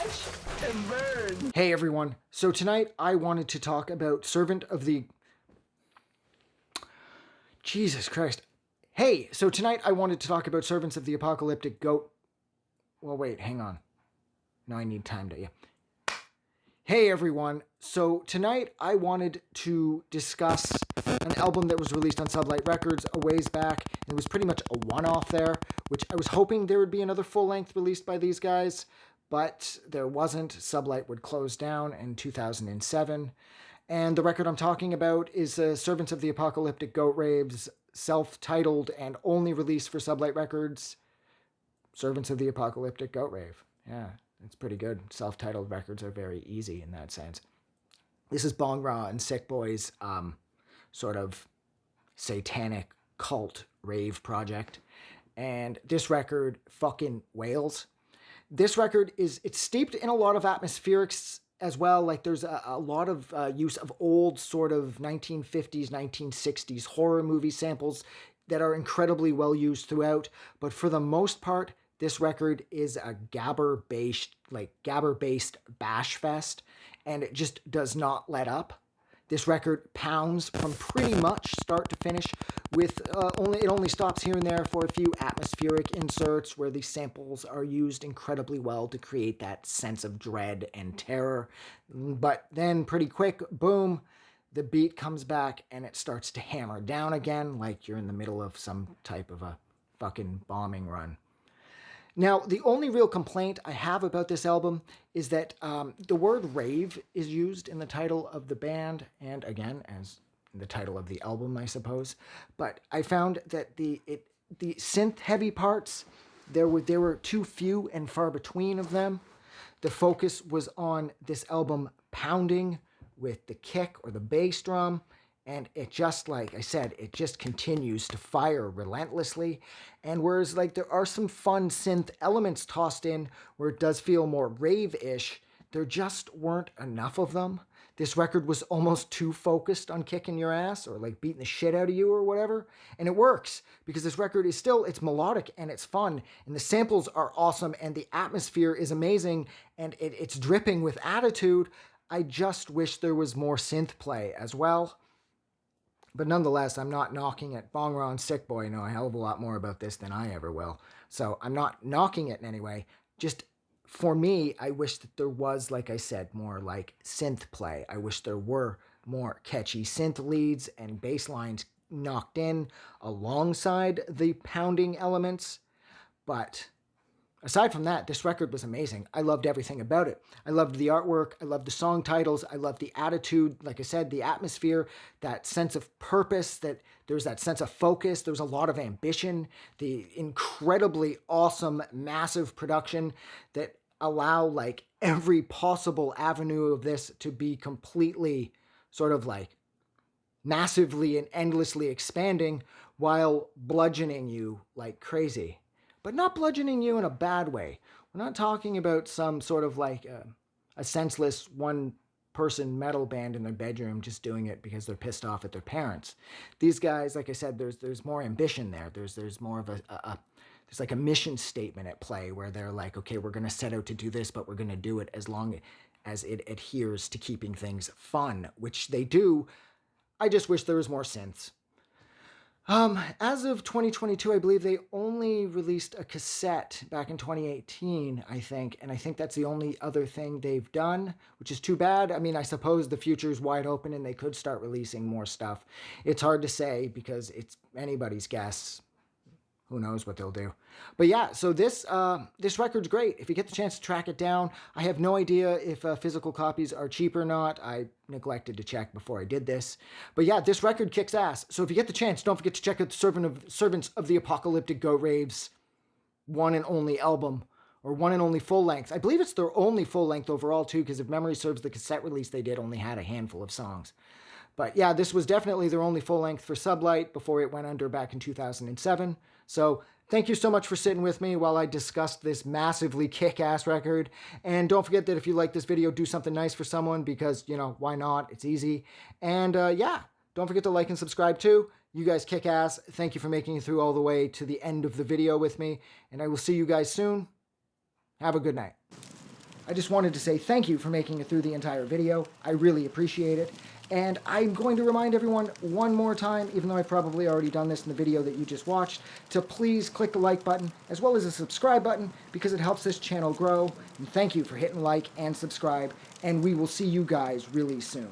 Watch and burn. Hey everyone, so tonight I wanted to talk about Servant of the... Jesus Christ. Hey, so tonight I wanted to talk about Servants of the Apocalyptic Goat... Well, wait, hang on. No, I need time to... Yeah. Hey everyone, so tonight I wanted to discuss an album that was released on Sublight Records a ways back. It was pretty much a one-off there, which I was hoping there would be another full-length released by these guys, but there wasn't. Sublight would close down in 2007. And the record I'm talking about is Servants of the Apocalyptic Goat Rave's self-titled and only released for Sublight Records, Servants of the Apocalyptic Goat Rave. Yeah, it's pretty good. Self-titled records are very easy in that sense. This is Bong and Sick Boy's sort of satanic cult rave project. And this record fucking wails. This record it's steeped in a lot of atmospherics as well. Like there's a lot of use of old sort of 1950s, 1960s horror movie samples that are incredibly well used throughout. But for the most part, this record is a gabber-based bash fest, and it just does not let up. This record pounds from pretty much start to finish with it only stops here and there for a few atmospheric inserts where the samples are used incredibly well to create that sense of dread and terror. But then pretty quick, boom, the beat comes back and it starts to hammer down again like you're in the middle of some type of a fucking bombing run. Now, the only real complaint I have about this album is that the word rave is used in the title of the band, and again, as in the title of the album, I suppose. But I found that the synth-heavy parts, there were too few and far between of them. The focus was on this album pounding with the kick or the bass drum, and it just, like I said, it just continues to fire relentlessly. And whereas, like, there are some fun synth elements tossed in where it does feel more rave-ish, there just weren't enough of them. This record was almost too focused on kicking your ass or, like, beating the shit out of you or whatever. And it works because this record is still, it's melodic and it's fun. And the samples are awesome and the atmosphere is amazing and it's dripping with attitude. I just wish there was more synth play as well. But nonetheless, I'm not knocking it. Bong and Sick Boy know a hell of a lot more about this than I ever will. So I'm not knocking it in any way. Just for me, I wish that there was, like I said, more like synth play. I wish there were more catchy synth leads and bass lines knocked in alongside the pounding elements. But aside from that, this record was amazing. I loved everything about it. I loved the artwork. I loved the song titles. I loved the attitude. Like I said, the atmosphere, that sense of purpose, that there's that sense of focus. There's a lot of ambition, the incredibly awesome, massive production that allow like every possible avenue of this to be completely sort of like massively and endlessly expanding while bludgeoning you like crazy. But not bludgeoning you in a bad way. We're not talking about some sort of like a senseless one-person metal band in their bedroom just doing it because they're pissed off at their parents. These guys, like I said, there's more ambition there. There's more of there's like a mission statement at play where they're like, okay, we're going to set out to do this, but we're going to do it as long as it adheres to keeping things fun, which they do. I just wish there was more synths. As of 2022, I believe they only released a cassette back in 2018, I think, and I think that's the only other thing they've done, which is too bad. I mean, I suppose the future's wide open and they could start releasing more stuff. It's hard to say because it's anybody's guess. Who knows what they'll do. But yeah, so this record's great. If you get the chance to track it down, I have no idea if physical copies are cheap or not. I neglected to check before I did this. But yeah, this record kicks ass. So if you get the chance, don't forget to check out the Servants of the Apocalyptic Goat Rave's one and only album, or one and only full length. I believe it's their only full length overall too, because if memory serves, the cassette release they did only had a handful of songs. But yeah, this was definitely their only full length for Sublight before it went under back in 2007. So thank you so much for sitting with me while I discussed this massively kick-ass record. And don't forget that if you like this video, do something nice for someone because, you know, why not? It's easy. And yeah, don't forget to like and subscribe too. You guys kick ass. Thank you for making it through all the way to the end of the video with me. And I will see you guys soon. Have a good night. I just wanted to say thank you for making it through the entire video. I really appreciate it. And I'm going to remind everyone one more time, even though I've probably already done this in the video that you just watched, to please click the like button as well as the subscribe button because it helps this channel grow. And thank you for hitting like and subscribe, and we will see you guys really soon.